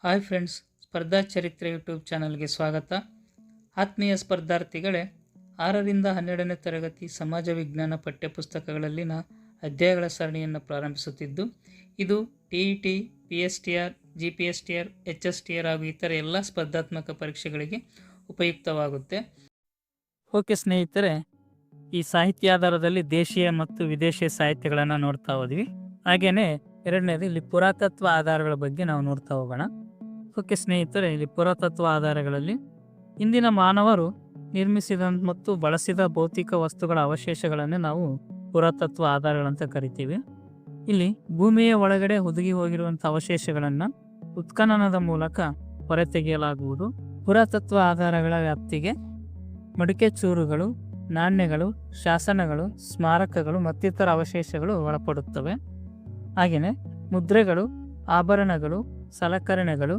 Hi friends, ಸ್ಪರ್ಧಾ ಚರಿತ್ರೆ YouTube ಚಾನಲ್ಗೆ ಸ್ವಾಗತ. ಆತ್ಮೀಯ ಸ್ಪರ್ಧಾರ್ಥಿಗಳೇ, 6ರಿಂದ 12ನೇ ತರಗತಿ ಸಮಾಜ ವಿಜ್ಞಾನ ಪಠ್ಯಪುಸ್ತಕಗಳಲ್ಲಿನ ಅಧ್ಯಾಯಗಳ ಸರಣಿಯನ್ನು ಪ್ರಾರಂಭಿಸುತ್ತಿದ್ದು, ಇದು TET, PSTR, GPSTR, HSTR ಹಾಗೂ ಇತರ ಎಲ್ಲ ಸ್ಪರ್ಧಾತ್ಮಕ ಪರೀಕ್ಷೆಗಳಿಗೆ ಉಪಯುಕ್ತವಾಗುತ್ತೆ. ಓಕೆ ಸ್ನೇಹಿತರೆ, ಈ ಸಾಹಿತ್ಯ ಆಧಾರದಲ್ಲಿ ದೇಶೀಯ ಮತ್ತು ವಿದೇಶಿಯ ಸಾಹಿತ್ಯಗಳನ್ನು ನೋಡ್ತಾ ಹೋದ್ವಿ. ಹಾಗೆಯೇ ಎರಡನೇದು ಇಲ್ಲಿ ಪುರಾತತ್ವ ಆಧಾರಗಳ ಬಗ್ಗೆ ನಾವು ನೋಡ್ತಾ ಹೋಗೋಣ. ಓಕೆ ಸ್ನೇಹಿತರೆ, ಇಲ್ಲಿ ಪುರಾತತ್ವ ಆಧಾರಗಳಲ್ಲಿ ಇಂದಿನ ಮಾನವರು ನಿರ್ಮಿಸಿದ ಮತ್ತು ಬಳಸಿದ ಭೌತಿಕ ವಸ್ತುಗಳ ಅವಶೇಷಗಳನ್ನೇ ನಾವು ಪುರಾತತ್ವ ಆಧಾರಗಳಂತ ಕರಿತೀವಿ. ಇಲ್ಲಿ ಭೂಮಿಯ ಒಳಗಡೆ ಹುದುಗಿ ಹೋಗಿರುವಂಥ ಅವಶೇಷಗಳನ್ನು ಉತ್ಖನನದ ಮೂಲಕ ಹೊರತೆಗೆಯಲಾಗುವುದು. ಪುರಾತತ್ವ ಆಧಾರಗಳ ವ್ಯಾಪ್ತಿಗೆ ಮಡಿಕೆ ಚೂರುಗಳು, ನಾಣ್ಯಗಳು, ಶಾಸನಗಳು, ಸ್ಮಾರಕಗಳು ಮತ್ತಿತರ ಅವಶೇಷಗಳು ಒಳಪಡುತ್ತವೆ. ಹಾಗೆಯೇ ಮುದ್ರೆಗಳು, ಆಭರಣಗಳು, ಸಲಕರಣೆಗಳು,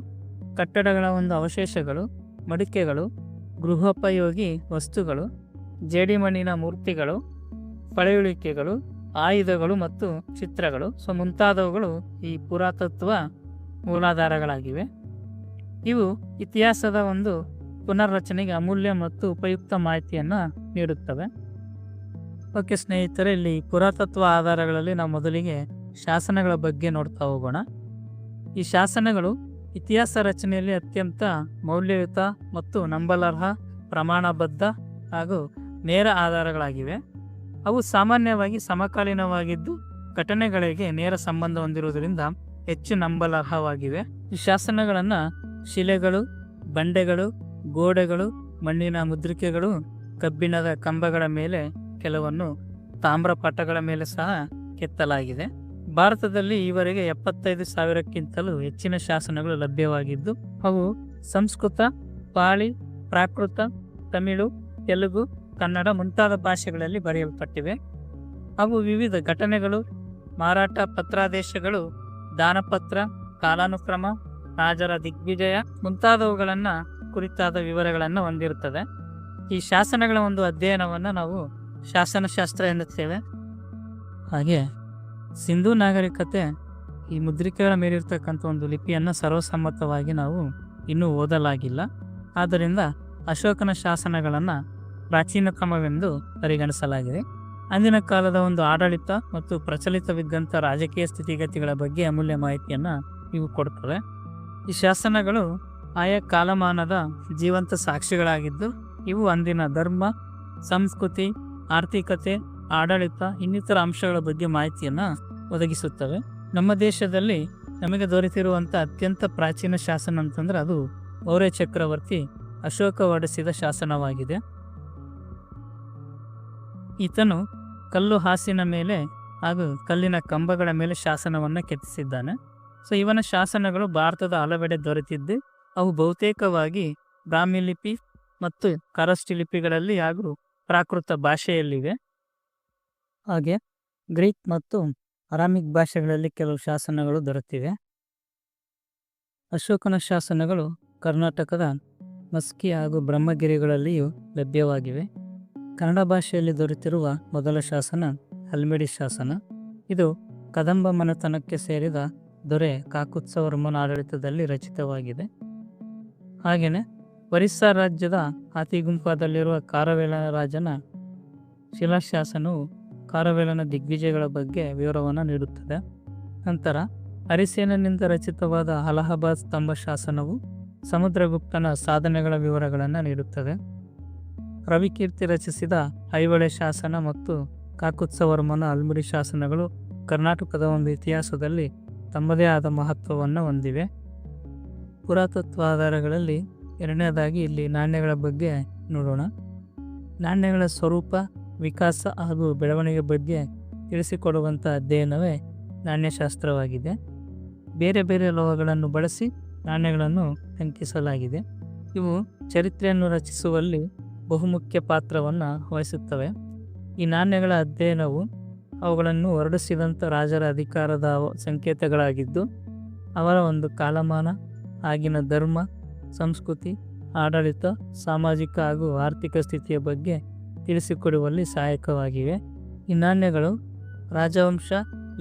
ಕಟ್ಟಡಗಳ ಒಂದು ಅವಶೇಷಗಳು, ಮಡಿಕೆಗಳು, ಗೃಹೋಪಯೋಗಿ ವಸ್ತುಗಳು, ಜೇಡಿಮಣ್ಣಿನ ಮೂರ್ತಿಗಳು, ಪಳೆಯುಳಿಕೆಗಳು, ಆಯುಧಗಳು ಮತ್ತು ಚಿತ್ರಗಳು ಮುಂತಾದವುಗಳು ಈ ಪುರಾತತ್ವ ಮೂಲಾಧಾರಗಳಾಗಿವೆ. ಇವು ಇತಿಹಾಸದ ಒಂದು ಪುನರ್ರಚನೆಗೆ ಅಮೂಲ್ಯ ಮತ್ತು ಉಪಯುಕ್ತ ಮಾಹಿತಿಯನ್ನು ನೀಡುತ್ತವೆ. ಓಕೆ ಸ್ನೇಹಿತರೆ, ಇಲ್ಲಿ ಪುರಾತತ್ವ ಆಧಾರಗಳಲ್ಲಿ ನಾವು ಮೊದಲಿಗೆ ಶಾಸನಗಳ ಬಗ್ಗೆ ನೋಡ್ತಾ ಹೋಗೋಣ. ಈ ಶಾಸನಗಳು ಇತಿಹಾಸ ರಚನೆಯಲ್ಲಿ ಅತ್ಯಂತ ಮೌಲ್ಯಯುತ ಮತ್ತು ನಂಬಲರ್ಹ, ಪ್ರಮಾಣಬದ್ಧ ಹಾಗೂ ನೇರ ಆಧಾರಗಳಾಗಿವೆ. ಅವು ಸಾಮಾನ್ಯವಾಗಿ ಸಮಕಾಲೀನವಾಗಿದ್ದು ಘಟನೆಗಳಿಗೆ ನೇರ ಸಂಬಂಧ ಹೊಂದಿರುವುದರಿಂದ ಹೆಚ್ಚು ನಂಬಲರ್ಹವಾಗಿವೆ. ಈ ಶಾಸನಗಳನ್ನು ಶಿಲೆಗಳು, ಬಂಡೆಗಳು, ಗೋಡೆಗಳು, ಮಣ್ಣಿನ ಮುದ್ರಿಕೆಗಳು, ಕಬ್ಬಿಣದ ಕಂಬಗಳ ಮೇಲೆ, ಕೆಲವನ್ನು ತಾಮ್ರ ಪಟಗಳ ಮೇಲೆ ಸಹ ಕೆತ್ತಲಾಗಿದೆ. ಭಾರತದಲ್ಲಿ ಈವರೆಗೆ 75,000ಕ್ಕಿಂತಲೂ ಹೆಚ್ಚಿನ ಶಾಸನಗಳು ಲಭ್ಯವಾಗಿದ್ದು ಅವು ಸಂಸ್ಕೃತ, ಪಾಳಿ, ಪ್ರಾಕೃತ, ತಮಿಳು, ತೆಲುಗು, ಕನ್ನಡ ಮುಂತಾದ ಭಾಷೆಗಳಲ್ಲಿ ಬರೆಯಲ್ಪಟ್ಟಿವೆ. ಅವು ವಿವಿಧ ಘಟನೆಗಳು, ಮಾರಾಟ ಪತ್ರಾದೇಶಗಳು, ದಾನಪತ್ರ, ಕಾಲಾನುಕ್ರಮ, ರಾಜರ ದಿಗ್ವಿಜಯ ಮುಂತಾದವುಗಳನ್ನು ಕುರಿತಾದ ವಿವರಗಳನ್ನು ಹೊಂದಿರುತ್ತದೆ. ಈ ಶಾಸನಗಳ ಒಂದು ಅಧ್ಯಯನವನ್ನು ನಾವು ಶಾಸನಶಾಸ್ತ್ರ ಎನ್ನುತ್ತೇವೆ. ಹಾಗೆ ಸಿಂಧೂ ನಾಗರಿಕತೆ ಈ ಮುದ್ರಿಕೆಗಳ ಮೇಲಿರ್ತಕ್ಕಂಥ ಒಂದು ಲಿಪಿಯನ್ನು ಸರ್ವಸಮ್ಮತವಾಗಿ ನಾವು ಇನ್ನೂ ಓದಲಾಗಿಲ್ಲ. ಆದ್ದರಿಂದ ಅಶೋಕನ ಶಾಸನಗಳನ್ನು ಪ್ರಾಚೀನ ಕ್ರಮವೆಂದು ಪರಿಗಣಿಸಲಾಗಿದೆ. ಅಂದಿನ ಕಾಲದ ಒಂದು ಆಡಳಿತ ಮತ್ತು ಪ್ರಚಲಿತವಿದ್ದಂಥ ರಾಜಕೀಯ ಸ್ಥಿತಿಗತಿಗಳ ಬಗ್ಗೆ ಅಮೂಲ್ಯ ಮಾಹಿತಿಯನ್ನು ಇವು ಕೊಡ್ತವೆ. ಈ ಶಾಸನಗಳು ಆಯಾ ಕಾಲಮಾನದ ಜೀವಂತ ಸಾಕ್ಷಿಗಳಾಗಿದ್ದು ಇವು ಅಂದಿನ ಧರ್ಮ, ಸಂಸ್ಕೃತಿ, ಆರ್ಥಿಕತೆ, ಆಡಳಿತ ಇನ್ನಿತರ ಅಂಶಗಳ ಬಗ್ಗೆ ಮಾಹಿತಿಯನ್ನು ಒದಗಿಸುತ್ತವೆ. ನಮ್ಮ ದೇಶದಲ್ಲಿ ನಮಗೆ ದೊರೆತಿರುವಂಥ ಅತ್ಯಂತ ಪ್ರಾಚೀನ ಶಾಸನ ಅಂತಂದ್ರೆ ಅದು ಮೌರ್ಯ ಚಕ್ರವರ್ತಿ ಅಶೋಕ ಹೊರಡಿಸಿದ ಶಾಸನವಾಗಿದೆ. ಈತನು ಕಲ್ಲು ಹಾಸಿನ ಮೇಲೆ ಹಾಗೂ ಕಲ್ಲಿನ ಕಂಬಗಳ ಮೇಲೆ ಶಾಸನವನ್ನು ಕೆತ್ತಿಸಿದ್ದಾನೆ. ಇವನ ಶಾಸನಗಳು ಭಾರತದ ಹಲವೆಡೆ ದೊರೆತಿದ್ದು ಅವು ಬಹುತೇಕವಾಗಿ ಬ್ರಾಹ್ಮಿ ಲಿಪಿ ಮತ್ತು ಖರಷ್ಠಿ ಲಿಪಿಗಳಲ್ಲಿ ಹಾಗೂ ಪ್ರಾಕೃತ ಭಾಷೆಯಲ್ಲಿವೆ. ಹಾಗೆ ಗ್ರೀಕ್ ಮತ್ತು ಅರಾಮಿಕ್ ಭಾಷೆಗಳಲ್ಲಿ ಕೆಲವು ಶಾಸನಗಳು ದೊರೆತಿವೆ. ಅಶೋಕನ ಶಾಸನಗಳು ಕರ್ನಾಟಕದ ಮಸ್ಕಿ ಹಾಗೂ ಬ್ರಹ್ಮಗಿರಿಗಳಲ್ಲಿಯೂ ಲಭ್ಯವಾಗಿವೆ. ಕನ್ನಡ ಭಾಷೆಯಲ್ಲಿ ದೊರೆತಿರುವ ಮೊದಲ ಶಾಸನ ಹಲ್ಮಿಡಿ ಶಾಸನ. ಇದು ಕದಂಬ ಮನೆತನಕ್ಕೆ ಸೇರಿದ ದೊರೆ ಕಾಕುತ್ಸವರ್ಮನ ಆಡಳಿತದಲ್ಲಿ ರಚಿತವಾಗಿದೆ. ಹಾಗೆಯೇ ಒರಿಸ್ಸಾ ರಾಜ್ಯದ ಹಾತಿಗುಂಪದಲ್ಲಿರುವ ಕಾರವೇಲನ ರಾಜನ ಶಿಲಾಶಾಸನವು ಕಾರವೇಲನ ದಿಗ್ವಿಜಯಗಳ ಬಗ್ಗೆ ವಿವರವನ್ನು ನೀಡುತ್ತದೆ. ನಂತರ ಹರಿಸೇನನಿಂದ ರಚಿತವಾದ ಅಲಹಾಬಾದ್ ಸ್ತಂಭ ಶಾಸನವು ಸಮುದ್ರಗುಪ್ತನ ಸಾಧನೆಗಳ ವಿವರಗಳನ್ನು ನೀಡುತ್ತದೆ. ರವಿಕೀರ್ತಿ ರಚಿಸಿದ ಐಹೊಳೆ ಶಾಸನ ಮತ್ತು ಕಾಕುತ್ಸವರ್ಮನ ಹಲ್ಮಿಡಿ ಶಾಸನಗಳು ಕರ್ನಾಟಕದ ಒಂದು ಇತಿಹಾಸದಲ್ಲಿ ತಮ್ಮದೇ ಆದ ಮಹತ್ವವನ್ನು ಹೊಂದಿವೆ. ಪುರಾತತ್ವ ಆಧಾರಗಳಲ್ಲಿ ಎರಡನೇದಾಗಿ ಇಲ್ಲಿ ನಾಣ್ಯಗಳ ಬಗ್ಗೆ ನೋಡೋಣ. ನಾಣ್ಯಗಳ ಸ್ವರೂಪ, ವಿಕಾಸ ಹಾಗೂ ಬೆಳವಣಿಗೆ ಬಗ್ಗೆ ತಿಳಿಸಿಕೊಡುವಂಥ ಅಧ್ಯಯನವೇ ನಾಣ್ಯಶಾಸ್ತ್ರವಾಗಿದೆ. ಬೇರೆ ಬೇರೆ ಲೋಹಗಳನ್ನು ಬಳಸಿ ನಾಣ್ಯಗಳನ್ನು ಅಂಕಿಸಲಾಗಿದೆ. ಇವು ಚರಿತ್ರೆಯನ್ನು ರಚಿಸುವಲ್ಲಿ ಬಹುಮುಖ್ಯ ಪಾತ್ರವನ್ನು ವಹಿಸುತ್ತವೆ. ಈ ನಾಣ್ಯಗಳ ಅಧ್ಯಯನವು ಅವುಗಳನ್ನು ಹೊರಡಿಸಿದಂಥ ರಾಜರ ಅಧಿಕಾರದ ಸಂಕೇತಗಳಾಗಿದ್ದು ಅವರ ಒಂದು ಕಾಲಮಾನ, ಆಗಿನ ಧರ್ಮ, ಸಂಸ್ಕೃತಿ, ಆಡಳಿತ, ಸಾಮಾಜಿಕ ಹಾಗೂ ಆರ್ಥಿಕ ಸ್ಥಿತಿಯ ಬಗ್ಗೆ ತಿಳಿಸಿಕೊಡುವಲ್ಲಿ ಸಹಾಯಕವಾಗಿವೆ. ಈ ನಾಣ್ಯಗಳು ರಾಜವಂಶ,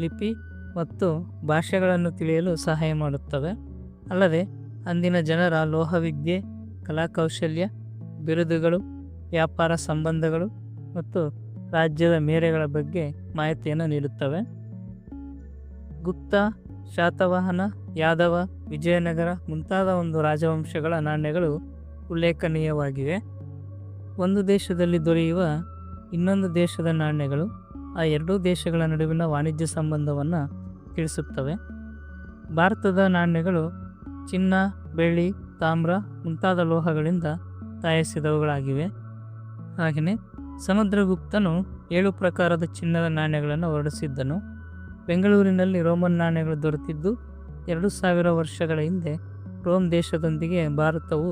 ಲಿಪಿ ಮತ್ತು ಭಾಷೆಗಳನ್ನು ತಿಳಿಯಲು ಸಹಾಯ ಮಾಡುತ್ತವೆ. ಅಲ್ಲದೆ ಅಂದಿನ ಜನರ ಲೋಹವಿದ್ಯೆ, ಕಲಾಕೌಶಲ್ಯ, ಬಿರುದುಗಳು, ವ್ಯಾಪಾರ ಸಂಬಂಧಗಳು ಮತ್ತು ರಾಜ್ಯದ ಮೇರೆಗಳ ಬಗ್ಗೆ ಮಾಹಿತಿಯನ್ನು ನೀಡುತ್ತವೆ. ಗುಪ್ತ, ಶಾತವಾಹನ, ಯಾದವ, ವಿಜಯನಗರ ಮುಂತಾದ ಒಂದು ರಾಜವಂಶಗಳ ನಾಣ್ಯಗಳು ಉಲ್ಲೇಖನೀಯವಾಗಿವೆ. ಒಂದು ದೇಶದಲ್ಲಿ ದೊರೆಯುವ ಇನ್ನೊಂದು ದೇಶದ ನಾಣ್ಯಗಳು ಆ ಎರಡೂ ದೇಶಗಳ ನಡುವಿನ ವಾಣಿಜ್ಯ ಸಂಬಂಧವನ್ನು ತಿಳಿಸುತ್ತವೆ. ಭಾರತದ ನಾಣ್ಯಗಳು ಚಿನ್ನ, ಬೆಳ್ಳಿ, ತಾಮ್ರ ಮುಂತಾದ ಲೋಹಗಳಿಂದ ತಯಾರಿಸಿದವುಗಳಾಗಿವೆ. ಹಾಗೆಯೇ ಸಮುದ್ರಗುಪ್ತನು 7 ಪ್ರಕಾರದ ಚಿನ್ನದ ನಾಣ್ಯಗಳನ್ನು ಹೊರಡಿಸಿದ್ದನು. ಬೆಂಗಳೂರಿನಲ್ಲಿ ರೋಮನ್ ನಾಣ್ಯಗಳು ದೊರೆತಿದ್ದು 2000 ವರ್ಷಗಳ ಹಿಂದೆ ರೋಮ್ ದೇಶದೊಂದಿಗೆ ಭಾರತವು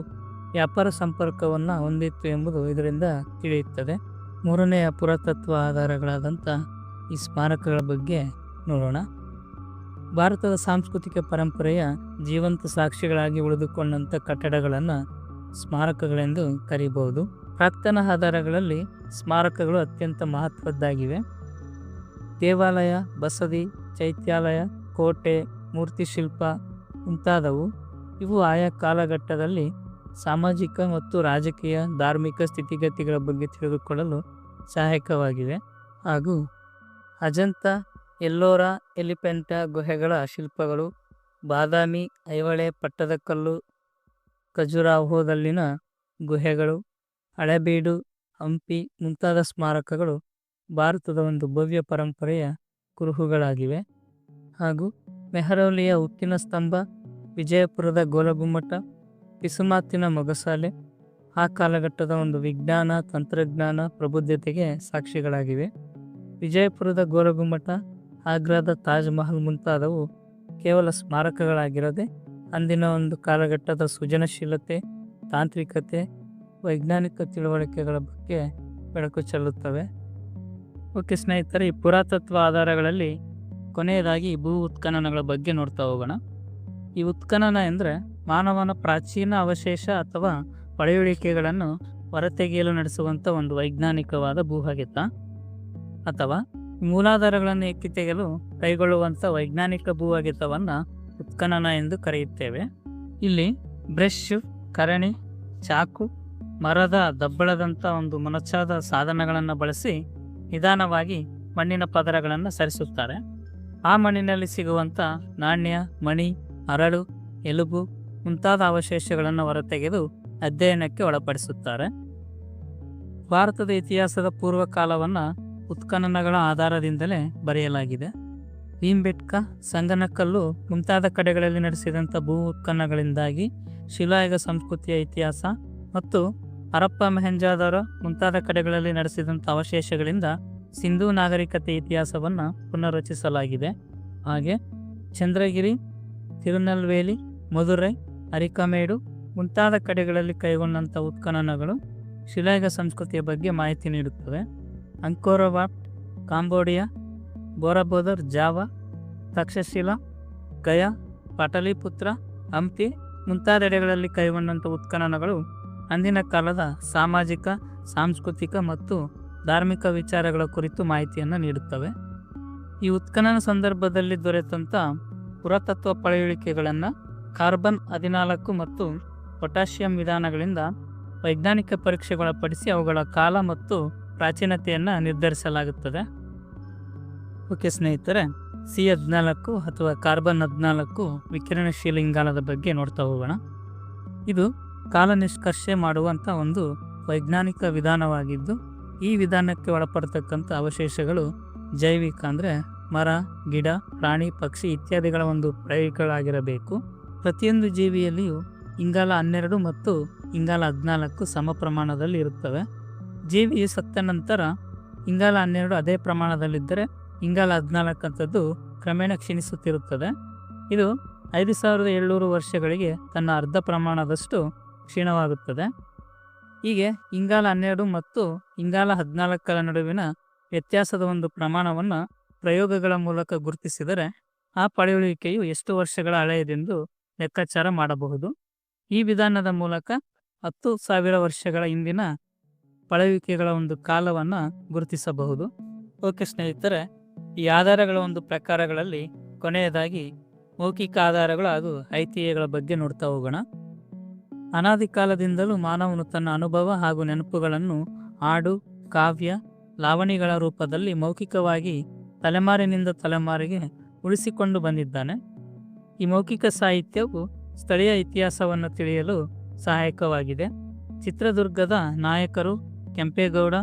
ವ್ಯಾಪಾರ ಸಂಪರ್ಕವನ್ನು ಹೊಂದಿತ್ತು ಎಂಬುದು ಇದರಿಂದ ತಿಳಿಯುತ್ತದೆ. ಮೂರನೆಯ ಪುರಾತತ್ವ ಆಧಾರಗಳಾದಂಥ ಈ ಸ್ಮಾರಕಗಳ ಬಗ್ಗೆ ನೋಡೋಣ. ಭಾರತದ ಸಾಂಸ್ಕೃತಿಕ ಪರಂಪರೆಯ ಜೀವಂತ ಸಾಕ್ಷಿಗಳಾಗಿ ಉಳಿದುಕೊಂಡಂಥ ಕಟ್ಟಡಗಳನ್ನು ಸ್ಮಾರಕಗಳೆಂದು ಕರೀಬಹುದು. ಪ್ರಾಕ್ತನ ಆಧಾರಗಳಲ್ಲಿ ಸ್ಮಾರಕಗಳು ಅತ್ಯಂತ ಮಹತ್ವದ್ದಾಗಿವೆ. ದೇವಾಲಯ, ಬಸದಿ, ಚೈತ್ಯಾಲಯ, ಕೋಟೆ, ಮೂರ್ತಿಶಿಲ್ಪ ಮುಂತಾದವು ಇವು ಆಯಾ ಕಾಲಘಟ್ಟದಲ್ಲಿ ಸಾಮಾಜಿಕ ಮತ್ತು ರಾಜಕೀಯ, ಧಾರ್ಮಿಕ ಸ್ಥಿತಿಗತಿಗಳ ಬಗ್ಗೆ ತಿಳಿದುಕೊಳ್ಳಲು ಸಹಾಯಕವಾಗಿವೆ. ಹಾಗೂ ಅಜಂತ, ಎಲ್ಲೋರ, ಎಲಿಫೆಂಟ ಗುಹೆಗಳ ಶಿಲ್ಪಗಳು, ಬಾದಾಮಿ, ಐಹೊಳೆ, ಪಟ್ಟದಕಲ್ಲು, ಖಜುರಾಹೋದಲ್ಲಿನ ಗುಹೆಗಳು, ಹಳೆಬೀಡು, ಹಂಪಿ ಮುಂತಾದ ಸ್ಮಾರಕಗಳು ಭಾರತದ ಒಂದು ಭವ್ಯ ಪರಂಪರೆಯ ಕುರುಹುಗಳಾಗಿವೆ. ಹಾಗೂ ಮೆಹರೌಲಿಯ ಉಕ್ಕಿನ ಸ್ತಂಭ, ವಿಜಯಪುರದ ಗೋಲಗುಮ್ಮಟ, ಪಿಸುಮಾತಿನ ಮೊಗಸಾಲೆ ಆ ಕಾಲಘಟ್ಟದ ಒಂದು ವಿಜ್ಞಾನ, ತಂತ್ರಜ್ಞಾನ, ಪ್ರಬುದ್ಧತೆಗೆ ಸಾಕ್ಷಿಗಳಾಗಿವೆ. ವಿಜಯಪುರದ ಗೋಲಗುಮ್ಮಟ, ಆಗ್ರಾದ ತಾಜ್ ಮಹಲ್ ಮುಂತಾದವು ಕೇವಲ ಸ್ಮಾರಕಗಳಾಗಿರದೆ ಅಂದಿನ ಒಂದು ಕಾಲಘಟ್ಟದ ಸೃಜನಶೀಲತೆ, ತಾಂತ್ರಿಕತೆ, ವೈಜ್ಞಾನಿಕ ತಿಳುವಳಿಕೆಗಳ ಬಗ್ಗೆ ಬೆಳಕು ಚೆಲ್ಲುತ್ತವೆ. ಓಕೆ ಸ್ನೇಹಿತರೆ, ಈ ಪುರಾತತ್ವ ಆಧಾರಗಳಲ್ಲಿ ಕೊನೆಯದಾಗಿ ಭೂ ಉತ್ಖನನಗಳ ಬಗ್ಗೆ ನೋಡ್ತಾ ಹೋಗೋಣ. ಈ ಉತ್ಖನನ ಎಂದರೆ ಮಾನವನ ಪ್ರಾಚೀನ ಅವಶೇಷ ಅಥವಾ ಪಳೆಯುಳಿಕೆಗಳನ್ನು ಹೊರತೆಗೆಯಲು ನಡೆಸುವಂಥ ಒಂದು ವೈಜ್ಞಾನಿಕವಾದ ಭೂಹಗೆತ ಅಥವಾ ಮೂಲಾಧಾರಗಳನ್ನು ಎತ್ತಿ ತೆಗೆಯಲು ಕೈಗೊಳ್ಳುವಂಥ ವೈಜ್ಞಾನಿಕ ಭೂಹಗೆತವನ್ನು ಉತ್ಖನನ ಎಂದು ಕರೆಯುತ್ತೇವೆ. ಇಲ್ಲಿ ಬ್ರಷ್, ಕರಣಿ, ಚಾಕು, ಮರದ ದಬ್ಬಳದಂಥ ಒಂದು ಮೊನಚಾದ ಸಾಧನಗಳನ್ನು ಬಳಸಿ ನಿಧಾನವಾಗಿ ಮಣ್ಣಿನ ಪದರಗಳನ್ನು ಸರಿಸುತ್ತಾರೆ. ಆ ಮಣ್ಣಿನಲ್ಲಿ ಸಿಗುವಂಥ ನಾಣ್ಯ, ಮಣಿ, ಅರಳು, ಎಲುಬು ಮುಂತಾದ ಅವಶೇಷಗಳನ್ನು ಹೊರತೆಗೆದು ಅಧ್ಯಯನಕ್ಕೆ ಒಳಪಡಿಸುತ್ತಾರೆ. ಭಾರತದ ಇತಿಹಾಸದ ಪೂರ್ವಕಾಲವನ್ನು ಉತ್ಖನನಗಳ ಆಧಾರದಿಂದಲೇ ಬರೆಯಲಾಗಿದೆ. ಭೀಂಬೆಟ್ಕ, ಸಂಗನಕಲ್ಲು ಮುಂತಾದ ಕಡೆಗಳಲ್ಲಿ ನಡೆಸಿದಂಥ ಭೂ ಉತ್ಖನನಗಳಿಂದಾಗಿ ಶಿಲಾಯುಗ ಸಂಸ್ಕೃತಿಯ ಇತಿಹಾಸ ಮತ್ತು ಹರಪ್ಪ, ಮೊಹೆಂಜಾದಾರೋ ಮುಂತಾದ ಕಡೆಗಳಲ್ಲಿ ನಡೆಸಿದಂಥ ಅವಶೇಷಗಳಿಂದ ಸಿಂಧೂ ನಾಗರಿಕತೆ ಇತಿಹಾಸವನ್ನು ಪುನರ್ರಚಿಸಲಾಗಿದೆ. ಹಾಗೆ ಚಂದ್ರಗಿರಿ, ತಿರುನಲ್ವೇಲಿ, ಮಧುರೈ, ಅರಿಕಮೇಡು ಮುಂತಾದ ಕಡೆಗಳಲ್ಲಿ ಕೈಗೊಂಡಂಥ ಉತ್ಖನನಗಳು ಶಿಲಾಯುಗ ಸಂಸ್ಕೃತಿಯ ಬಗ್ಗೆ ಮಾಹಿತಿ ನೀಡುತ್ತವೆ. ಅಂಕೋರವಾಟ್, ಕಾಂಬೋಡಿಯಾ, ಬೋರಬೋದರ್, ಜಾವಾ, ತಕ್ಷಶಿಲಾ, ಗಯಾ, ಪಾಟಲಿಪುತ್ರ, ಹಂಪಿ ಮುಂತಾದೆಡೆಗಳಲ್ಲಿ ಕೈಗೊಂಡಂಥ ಉತ್ಖನನಗಳು ಅಂದಿನ ಕಾಲದ ಸಾಮಾಜಿಕ, ಸಾಂಸ್ಕೃತಿಕ ಮತ್ತು ಧಾರ್ಮಿಕ ವಿಚಾರಗಳ ಕುರಿತು ಮಾಹಿತಿಯನ್ನು ನೀಡುತ್ತವೆ. ಈ ಉತ್ಖನನ ಸಂದರ್ಭದಲ್ಲಿ ದೊರೆತಂಥ ಪುರಾತತ್ವ ಪಳೆಯುಳಿಕೆಗಳನ್ನು ಕಾರ್ಬನ್ 14 ಮತ್ತು ಪೊಟ್ಯಾಷಿಯಂ ವಿಧಾನಗಳಿಂದ ವೈಜ್ಞಾನಿಕ ಪರೀಕ್ಷೆಗೊಳಪಡಿಸಿ ಅವುಗಳ ಕಾಲ ಮತ್ತು ಪ್ರಾಚೀನತೆಯನ್ನು ನಿರ್ಧರಿಸಲಾಗುತ್ತದೆ. ಓಕೆ ಸ್ನೇಹಿತರೆ, C14 ಅಥವಾ ಕಾರ್ಬನ್ 14 ವಿಕಿರಣಶೀಲ ಇಂಗಾಲದ ಬಗ್ಗೆ ನೋಡ್ತಾ ಹೋಗೋಣ. ಇದು ಕಾಲ ನಿಷ್ಕರ್ಷೆ ಮಾಡುವಂಥ ಒಂದು ವೈಜ್ಞಾನಿಕ ವಿಧಾನವಾಗಿದ್ದು ಈ ವಿಧಾನಕ್ಕೆ ಒಳಪಡ್ತಕ್ಕಂಥ ಅವಶೇಷಗಳು ಜೈವಿಕ ಅಂದರೆ ಮರ, ಗಿಡ, ಪ್ರಾಣಿ, ಪಕ್ಷಿ ಇತ್ಯಾದಿಗಳ ಒಂದು ಪ್ರಯೋಗಗಳಾಗಿರಬೇಕು. ಪ್ರತಿಯೊಂದು ಜೀವಿಯಲ್ಲಿಯೂ ಇಂಗಾಲ 12 ಮತ್ತು ಇಂಗಾಲ 14 ಸಮ ಪ್ರಮಾಣದಲ್ಲಿ ಇರುತ್ತವೆ. ಜೀವಿಯು ಸತ್ತ ನಂತರ ಇಂಗಾಲ 12 ಅದೇ ಪ್ರಮಾಣದಲ್ಲಿದ್ದರೆ ಇಂಗಾಲ 14 ಅಂಥದ್ದು ಕ್ರಮೇಣ ಕ್ಷೀಣಿಸುತ್ತಿರುತ್ತದೆ. ಇದು 5700 ವರ್ಷಗಳಿಗೆ ತನ್ನ ಅರ್ಧ ಪ್ರಮಾಣದಷ್ಟು ಕ್ಷೀಣವಾಗುತ್ತದೆ. ಹೀಗೆ ಇಂಗಾಲ 12 ಮತ್ತು ಇಂಗಾಲ 14 ನಡುವಿನ ವ್ಯತ್ಯಾಸದ ಒಂದು ಪ್ರಮಾಣವನ್ನು ಪ್ರಯೋಗಗಳ ಮೂಲಕ ಗುರುತಿಸಿದರೆ ಆ ಪಳೆಯುಳಿಕೆಯು ಎಷ್ಟು ವರ್ಷಗಳ ಹಳೆಯದೆಂದು ಲೆಕ್ಕಾಚಾರ ಮಾಡಬಹುದು. ಈ ವಿಧಾನದ ಮೂಲಕ 10,000 ವರ್ಷಗಳ ಹಿಂದಿನ ಪಳೆಯುಳಿಕೆಗಳ ಒಂದು ಕಾಲವನ್ನು ಗುರುತಿಸಬಹುದು. ಓಕೆ ಸ್ನೇಹಿತರೆ, ಈ ಆಧಾರಗಳ ಒಂದು ಪ್ರಕಾರಗಳಲ್ಲಿ ಕೊನೆಯದಾಗಿ ಮೌಖಿಕ ಆಧಾರಗಳು ಹಾಗೂ ಐತಿಹ್ಯಗಳ ಬಗ್ಗೆ ನೋಡ್ತಾ ಹೋಗೋಣ. ಅನಾದಿ ಕಾಲದಿಂದಲೂ ಮಾನವನು ತನ್ನ ಅನುಭವ ಹಾಗೂ ನೆನಪುಗಳನ್ನು ಹಾಡು, ಕಾವ್ಯ, ಲಾವಣಿಗಳ ರೂಪದಲ್ಲಿ ಮೌಖಿಕವಾಗಿ ತಲೆಮಾರಿನಿಂದ ತಲೆಮಾರಿಗೆ ಉಳಿಸಿಕೊಂಡು ಬಂದಿದ್ದಾನೆ. ಈ ಮೌಖಿಕ ಸಾಹಿತ್ಯವು ಸ್ಥಳೀಯ ಇತಿಹಾಸವನ್ನು ತಿಳಿಯಲು ಸಹಾಯಕವಾಗಿದೆ. ಚಿತ್ರದುರ್ಗದ ನಾಯಕರು ಕೆಂಪೇಗೌಡ,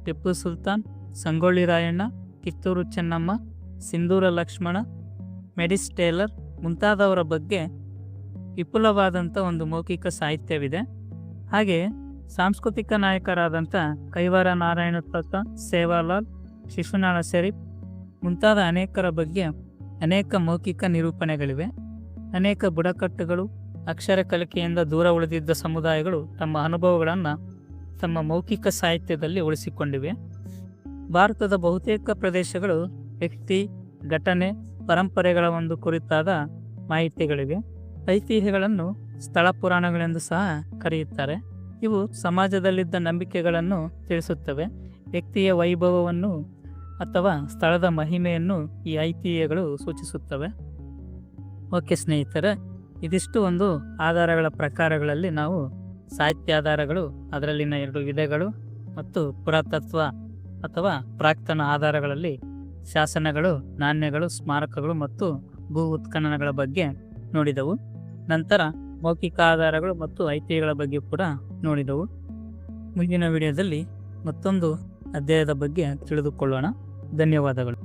ಟಿಪ್ಪು ಸುಲ್ತಾನ್, ಸಂಗೊಳ್ಳಿ ರಾಯಣ್ಣ, ಕಿತ್ತೂರು ಚೆನ್ನಮ್ಮ, ಸಿಂಧೂರ ಲಕ್ಷ್ಮಣ, ಮೆಡಿಸ್ ಟೇಲರ್ ಮುಂತಾದವರ ಬಗ್ಗೆ ವಿಪುಲವಾದಂಥ ಒಂದು ಮೌಖಿಕ ಸಾಹಿತ್ಯವಿದೆ. ಹಾಗೆ ಸಾಂಸ್ಕೃತಿಕ ನಾಯಕರಾದಂಥ ಕೈವಾರ ನಾರಾಯಣ ಪ್ರತ, ಸೇವಾಲಾಲ್, ಶಿಶುನಾಳ ಶರೀಫ್ ಮುಂತಾದ ಅನೇಕರ ಬಗ್ಗೆ ಅನೇಕ ಮೌಖಿಕ ನಿರೂಪಣೆಗಳಿವೆ. ಅನೇಕ ಬುಡಕಟ್ಟುಗಳು, ಅಕ್ಷರ ಕಲಿಕೆಯಿಂದ ದೂರ ಉಳಿದಿದ್ದ ಸಮುದಾಯಗಳು ತಮ್ಮ ಅನುಭವಗಳನ್ನು ತಮ್ಮ ಮೌಖಿಕ ಸಾಹಿತ್ಯದಲ್ಲಿ ಉಳಿಸಿಕೊಂಡಿವೆ. ಭಾರತದ ಬಹುತೇಕ ಪ್ರದೇಶಗಳು ವ್ಯಕ್ತಿ, ಘಟನೆ, ಪರಂಪರೆಗಳ ಒಂದು ಕುರಿತಾದ ಮಾಹಿತಿಗಳಿವೆ. ಐತಿಹ್ಯಗಳನ್ನು ಸ್ಥಳ ಪುರಾಣಗಳೆಂದು ಸಹ ಕರೆಯುತ್ತಾರೆ. ಇವು ಸಮಾಜದಲ್ಲಿದ್ದ ನಂಬಿಕೆಗಳನ್ನು ತಿಳಿಸುತ್ತವೆ. ವ್ಯಕ್ತಿಯ ವೈಭವವನ್ನು ಅಥವಾ ಸ್ಥಳದ ಮಹಿಮೆಯನ್ನು ಈ ಐತಿಹ್ಯಗಳು ಸೂಚಿಸುತ್ತವೆ. ಓಕೆ ಸ್ನೇಹಿತರೆ, ಇದಿಷ್ಟು ಒಂದು ಆಧಾರಗಳ ಪ್ರಕಾರಗಳಲ್ಲಿ ನಾವು ಸಾಹಿತ್ಯ ಆಧಾರಗಳು, ಅದರಲ್ಲಿನ 2 ವಿಧಗಳು ಮತ್ತು ಪುರಾತತ್ವ ಅಥವಾ ಪ್ರಾಕ್ತನ ಆಧಾರಗಳಲ್ಲಿ ಶಾಸನಗಳು, ನಾಣ್ಯಗಳು, ಸ್ಮಾರಕಗಳು ಮತ್ತು ಭೂ ಉತ್ಖನನಗಳ ಬಗ್ಗೆ ನೋಡಿದೆವು. ನಂತರ ಮೌಖಿಕ ಆಧಾರಗಳು ಮತ್ತು ಐತಿಹ್ಯಗಳ ಬಗ್ಗೆ ಕೂಡ ನೋಡಿದೆವು. ಮುಂದಿನ ವಿಡಿಯೋದಲ್ಲಿ ಮತ್ತೊಂದು ಅಧ್ಯಾಯದ ಬಗ್ಗೆ ತಿಳಿದುಕೊಳ್ಳೋಣ. ಧನ್ಯವಾದಗಳು.